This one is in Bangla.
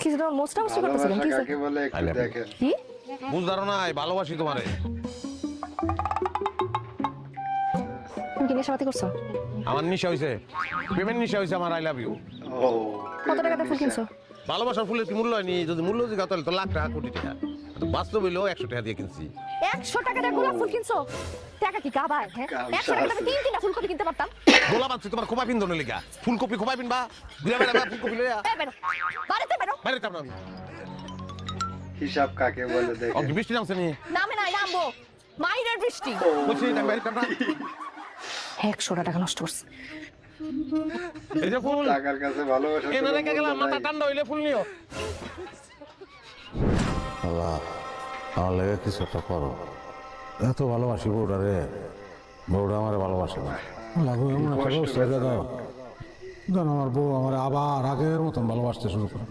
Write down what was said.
কিছু তো মোস্ট অফ করতেছ কেন? ভালোবাসা কাকে বলে একটু দেখেন। কি বুঝদারো না ভালোবাসি তোমারে। তুমি কি নেশাপাতি করছো? আমার নিশা হইছে, পেমেন্ট নিশা হইছে আমার। I love you. ও কত টাকাতে ফুল কিনছো? ভালোবাসার ফুলের কি মূল্য হয়নি? যদি মূল্য জিজ্ঞাসা তাহলে তো লাখ টাকা কোটি টাকা। তো বাস্তব হইলেও 100 টাকা দিয়ে কিনছি। 100 টাকা দিয়ে গোলাপ ফুল কিনছো? টাকা কি গাবায়? হ্যাঁ 100 টাকা দিয়ে তিনটা ফুলকপি কিনতে পারতাম। গোলাপ আছে তোমার খোপা পিন্দনের লিগা। ফুলকপি খোপা পিনবা, ঘুরে বেড়াবা ফুলকপি লইয়া। এই বেরো, বাড়িতে বেরো। বাইরে যাও না আমি। হিসাব কাকে বলে ও দেখেন। কি বৃষ্টি নামছে নি? নামে নাই নামবো। মাইরের বৃষ্টি। বলছি আমি বাইরে যাও না। 100 টাকা নষ্ট করছে। এই যে ফুল টাকার কাছে ভালোবাসা কেন রেখে গেলাম, মাথা ঠান্ডা হইলে ফুল নিও। আল্লাহ আমার লেগে কিছু একটা করো। এত ভালোবাসি বউটা রে, বউটা আমার ভালোবাসে না। লাগো এমন একটা ব্যবস্থা করে দাও যেন আমার বউ আমার আবার আগের মতন ভালোবাসতে শুরু করে।